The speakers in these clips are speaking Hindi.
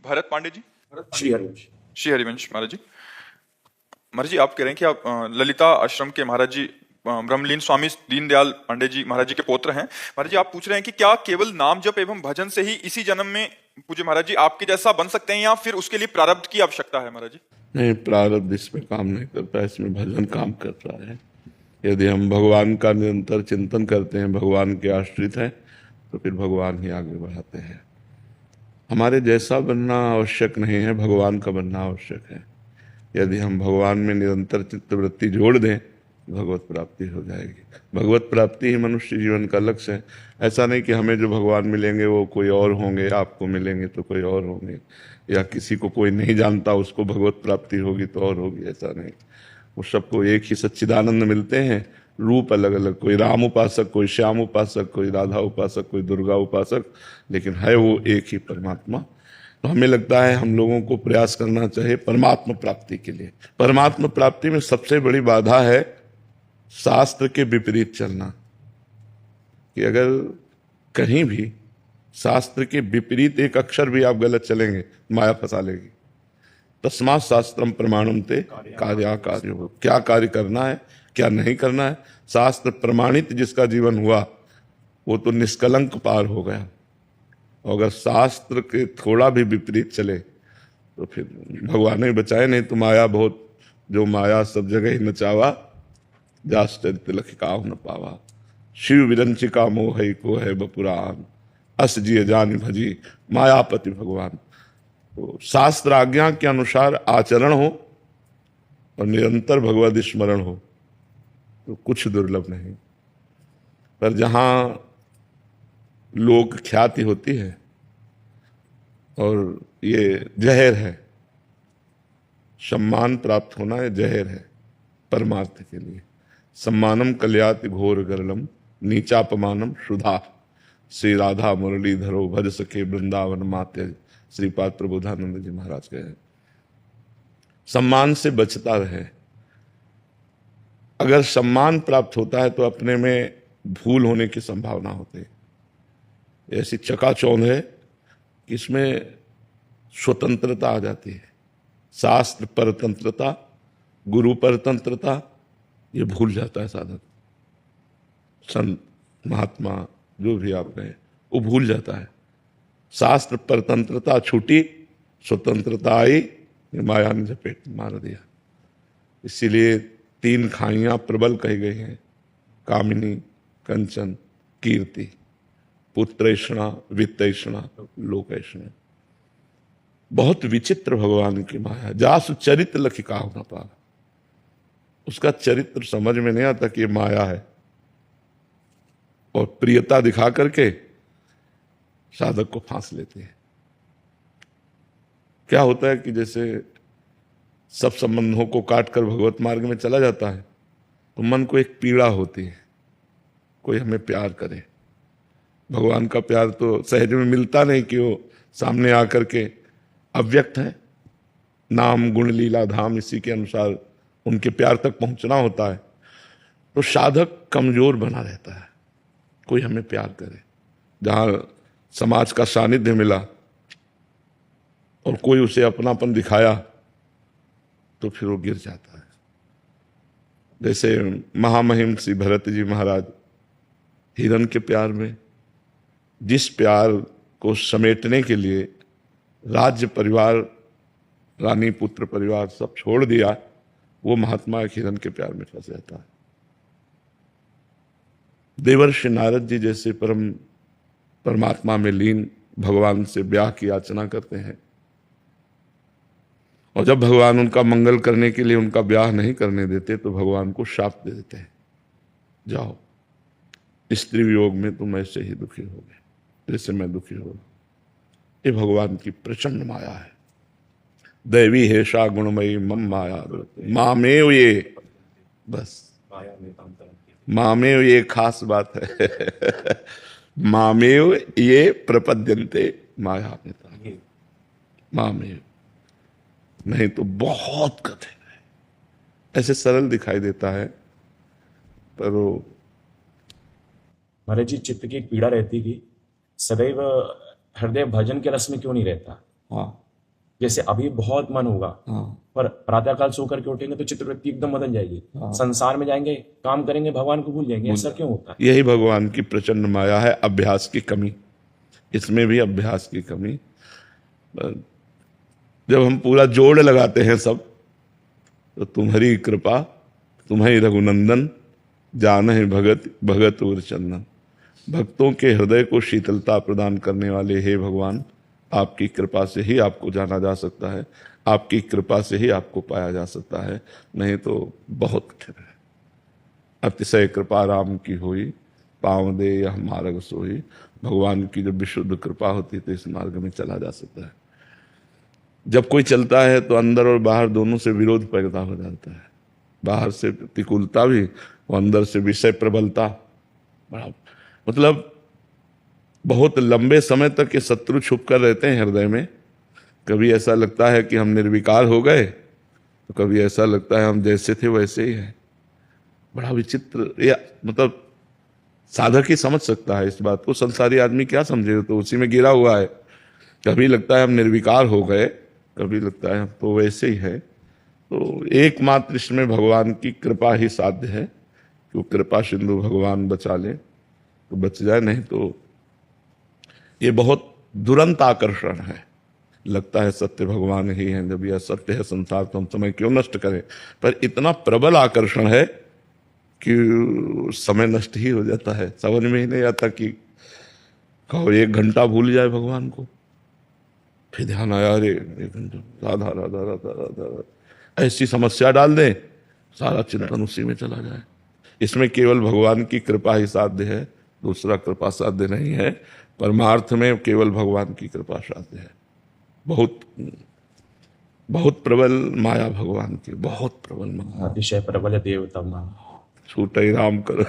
भरत पांडे जी। श्री हरिवंश। श्री हरिवंश महाराज जी। महाराज जी, आप कह रहे हैं कि आप ललिता आश्रम के महाराज जी ब्रह्मलीन स्वामी दीनदयाल पांडे जी महाराज जी के पौत्र हैं। महाराज जी, आप पूछ रहे हैं कि क्या केवल नाम जप एवं भजन से ही इसी जन्म में पूज्य महाराज जी आपके जैसा बन सकते हैं, या फिर उसके लिए प्रारब्ध की आवश्यकता है महाराज जी? नहीं, प्रारब्ध इसमें काम नहीं करता, इसमें भजन काम कर रहा है। यदि हम भगवान का निरंतर चिंतन करते हैं, भगवान के आश्रित हैं, तो फिर भगवान ही आगे बढ़ाते हैं। हमारे जैसा बनना आवश्यक नहीं है, भगवान का बनना आवश्यक है। यदि हम भगवान में निरंतर चित्तवृत्ति जोड़ दें, भगवत प्राप्ति हो जाएगी। भगवत प्राप्ति ही मनुष्य जीवन का लक्ष्य है। ऐसा नहीं कि हमें जो भगवान मिलेंगे वो कोई और होंगे, आपको मिलेंगे तो कोई और होंगे, या किसी को कोई नहीं जानता उसको भगवत प्राप्ति होगी तो और होगी, ऐसा नहीं। वो सबको एक ही सच्चिदानंद मिलते हैं, रूप अलग अलग, कोई राम उपासक, कोई श्याम उपासक, कोई राधा उपासक, कोई दुर्गा उपासक, लेकिन है वो एक ही परमात्मा। तो हमें लगता है हम लोगों को प्रयास करना चाहिए परमात्मा प्राप्ति के लिए। परमात्मा प्राप्ति में सबसे बड़ी बाधा है शास्त्र के विपरीत चलना। कि अगर कहीं भी शास्त्र के विपरीत एक अक्षर भी आप गलत चलेंगे, माया फंसा लेगी। तस्मात् शास्त्रम प्रमाणम ते कार्य हो। क्या कार्य करना है, क्या नहीं करना है, शास्त्र प्रमाणित जिसका जीवन हुआ वो तो निष्कलंक पार हो गया। अगर शास्त्र के थोड़ा भी विपरीत चले तो फिर भगवान ही बचाए। नहीं तो माया बहुत, जो माया सब जगह ही नचावा, जास चरित लख काहु न पावा। शिव विरंचिका मोह को है बपुरान, अस जिय जान भजी मायापति भगवान। तो शास्त्र आज्ञा के अनुसार आचरण हो और निरंतर भगवद स्मरण हो तो कुछ दुर्लभ नहीं। पर जहां लोक ख्याति होती है, और ये जहर है, सम्मान प्राप्त होना है जहर है परमार्थ के लिए। सम्मानम कल्याति घोर गरलम, नीचापमानम शुधा। श्री राधा मुरलीधरो भज सके वृंदावन माते, श्रीपाद प्रबोधानंद जी महाराज कहे। सम्मान से बचता रहे। अगर सम्मान प्राप्त होता है तो अपने में भूल होने की संभावना होती है। ऐसी चकाचौंध है कि इसमें स्वतंत्रता आ जाती है। शास्त्र परतंत्रता, गुरु परतंत्रता, ये भूल जाता है साधक। संत महात्मा जो भी आप कहें, वो भूल जाता है। शास्त्र परतंत्रता छूटी, स्वतंत्रता आई, माया ने झपेट मार दिया। इसीलिए 3 खाइयां प्रबल कही गई हैं, कामिनी, कंचन, कीर्ति। पुत्रैषणा, वित्तैषणा, लोकैषणा। बहुत विचित्र भगवान की माया। जासु चरित्र लखि काहु न पावा। उसका चरित्र समझ में नहीं आता कि ये माया है, और प्रियता दिखा करके साधक को फांस लेते हैं। क्या होता है कि जैसे सब संबंधों को काट कर भगवत मार्ग में चला जाता है तो मन को एक पीड़ा होती है, कोई हमें प्यार करे। भगवान का प्यार तो सहज में मिलता नहीं कि वो सामने आकर के अव्यक्त है। नाम गुण लीला धाम, इसी के अनुसार उनके प्यार तक पहुंचना होता है। तो साधक कमजोर बना रहता है, कोई हमें प्यार करे। जहां समाज का सानिध्य मिला और कोई उसे अपनापन दिखाया तो फिर वो गिर जाता है। जैसे महामहिम श्री भरत जी महाराज हिरण के प्यार में, जिस प्यार को समेटने के लिए राज्य परिवार, रानी पुत्र परिवार सब छोड़ दिया, वो महात्मा एक हिरण के प्यार में फंस जाता है। देवर्षि नारद जी जैसे परमात्मा में लीन भगवान से ब्याह की याचना करते हैं, और जब भगवान उनका मंगल करने के लिए उनका ब्याह नहीं करने देते तो भगवान को शाप दे देते हैं, जाओ स्त्री वियोग में तुम ऐसे ही दुखी होगे जैसे मैं दुखी हो। ये भगवान की प्रचंड माया है। दैवी हेषा गुणमयी मम माया मामेव, ये बस मामेव, ये खास बात है। मामेव ये प्रपद्यन्ते माया में, मामेव, नहीं तो बहुत कठिन है। ऐसे सरल दिखाई देता है पर वो। महाराज जी, चित्त की एक पीड़ा रहती कि सदैव हृदय भजन के रस में क्यों नहीं रहता। हाँ, जैसे अभी बहुत मन होगा, हाँ पर प्रातःकाल सो करके उठेंगे तो चित्रवृत्ति एकदम बदल जाएगी। हाँ। संसार में जाएंगे, काम करेंगे, भगवान को भूल जाएंगे। ऐसा क्यों होता है? यही भगवान की प्रचंड माया है, अभ्यास की कमी। इसमें भी अभ्यास की कमी। जब हम पूरा जोड़ लगाते हैं सब, तो तुम्हारी कृपा, तुम्हारी रघुनंदन, जान है भगत भगत और चंदन। भक्तों के हृदय को शीतलता प्रदान करने वाले हे भगवान, आपकी कृपा से ही आपको जाना जा सकता है, आपकी कृपा से ही आपको पाया जा सकता है, नहीं तो बहुत कठिन है। अतिशय कृपा राम की होई, पाँव दे यह मार्ग सोई। भगवान की जब विशुद्ध कृपा होती है तो इस मार्ग में चला जा सकता है। जब कोई चलता है तो अंदर और बाहर दोनों से विरोध पैदा हो जाता है। बाहर से प्रतिकूलता भी और अंदर से विषय प्रबलता। बड़ा मतलब बहुत लंबे समय तक ये शत्रु छुप कर रहते हैं हृदय में। कभी ऐसा लगता है कि हम निर्विकार हो गए, तो कभी ऐसा लगता है हम जैसे थे वैसे ही हैं। बड़ा विचित्र, या मतलब साधक ही समझ सकता है इस बात को, संसारी आदमी क्या समझे, तो उसी में गिरा हुआ है। कभी लगता है हम निर्विकार हो गए, कभी लगता है हम तो वैसे ही है। तो एकमात्र इसमें भगवान की कृपा ही साध्य है कि वो कृपा सिंधु भगवान बचा ले तो बच जाए, नहीं तो ये बहुत दुरंत आकर्षण है। लगता है सत्य भगवान ही है, जब यह सत्य है संसार तो हम समय क्यों नष्ट करें। पर इतना प्रबल आकर्षण है कि समय नष्ट ही हो जाता है। समझ में ही नहीं आता कि कहो 1 घंटा भूल जाए भगवान को, फिर ध्यान आया अरे 1 घंटा राधा राधा राधा राधा, ऐसी समस्या डाल दें, सारा चिंतन उसी में चला जाए। इसमें केवल भगवान की कृपा ही साध्य है, दूसरा कृपा साध्य नहीं है। परमार्थ में केवल भगवान की कृपा साध्य है। बहुत बहुत प्रबल माया भगवान की, बहुत प्रबल माया। अतिशय प्रबल देवता मान। छूटे ही राम करो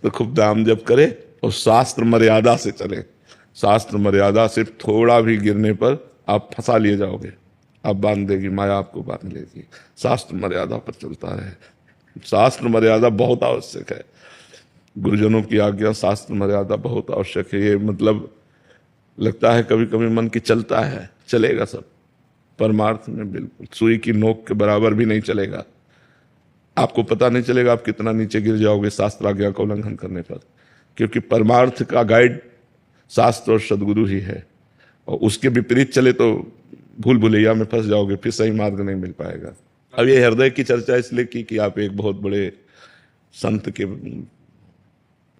तो खूब दाम जप करे और शास्त्र मर्यादा से चले। शास्त्र मर्यादा सिर्फ थोड़ा भी गिरने पर आप फंसा लिए जाओगे, आप बांध देगी माया, आपको बांध लेगी। शास्त्र मर्यादा पर चलता रहे। शास्त्र मर्यादा बहुत आवश्यक है। गुरुजनों की आज्ञा, शास्त्र मर्यादा बहुत आवश्यक है। ये मतलब लगता है कभी कभी मन की चलता है, चलेगा सब, परमार्थ में बिल्कुल सुई की नोक के बराबर भी नहीं चलेगा। आपको पता नहीं चलेगा आप कितना नीचे गिर जाओगे शास्त्र आज्ञा का उल्लंघन करने पर, क्योंकि परमार्थ का गाइड शास्त्र और सदगुरु ही है। और उसके विपरीत चले तो भूल भुलैया में फंस जाओगे, फिर सही मार्ग नहीं मिल पाएगा। अब ये हृदय की चर्चा इसलिए की कि आप एक बहुत बड़े संत के,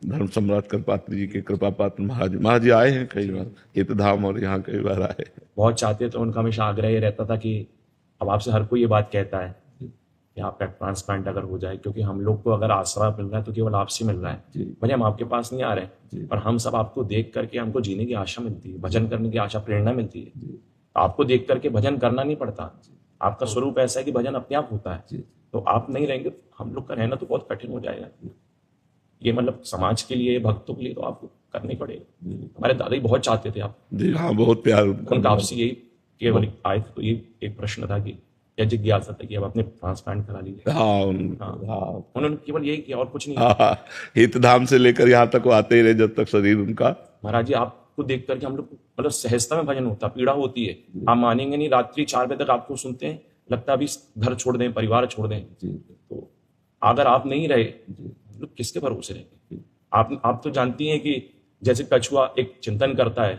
धर्म सम्राट कृपात्री जी के कृपा पात्र महाराज जी आए हैं कई बार हितधाम, और यहाँ कई बार आए। बहुत चाहते तो उनका हमेशा आग्रह ये रहता था कि अब आपसे हर कोई ये बात कहता है कि आपका ट्रांसप्लांट अगर हो जाए, क्योंकि हम लोग को अगर आसरा मिल रहा है तो केवल आपसे मिल रहा है। भले हम आपके पास नहीं आ रहे, पर हम सब आपको देख करके हमको जीने की आशा मिलती है, भजन करने की आशा, प्रेरणा मिलती है। आपको देख करके भजन करना नहीं पड़ता। आपका स्वरूप ऐसा है कि भजन अपने आप होता है। तो आप नहीं रहेंगे, हम लोग का रहना तो बहुत कठिन हो जाएगा। ये मतलब समाज के लिए, भक्तों के लिए तो आपको करनी पड़ेगी। हमारे दादा जी बहुत चाहते थे आप, जी हाँ, बहुत प्यार उनका आपसे यही केवल आए थे, तो ये एक प्रश्न था कि या जिज्ञासा था कि अब आपने ट्रांसप्लांट करा लीजिए। हाँ, उन्होंने केवल यही किया और कुछ नहीं। हाँ, हितधाम से लेकर यहाँ तक वो आते ही रहे जब तक शरीर उनका। महाराज जी आपको देख करके हम लोग मतलब सहजता में भजन होता, पीड़ा होती है। आप मानेंगे नहीं, रात्रि 4 बजे तक आपको सुनते हैं, लगता है अभी घर छोड़ दें, परिवार छोड़ दें। तो अगर आप नहीं रहे, लोग किसके भरोसे रहेंगे? आप तो जानती हैं कि जैसे कछुआ एक चिंतन करता है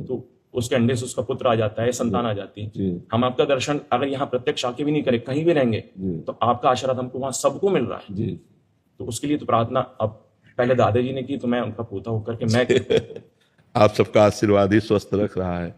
तो उसके अंडे से उसका पुत्र आ जाता है, संतान आ जाती है। हम आपका दर्शन अगर यहाँ प्रत्यक्ष आके भी नहीं करें, कहीं भी रहेंगे, तो आपका आशीर्वाद हमको वहां सबको मिल रहा है। तो उसके लिए तो प्रार्थना अब पहले दादाजी ने की, तो मैं उनका पोता होकर के मैं आप सबका आशीर्वाद ही स्वस्थ रख रहा है।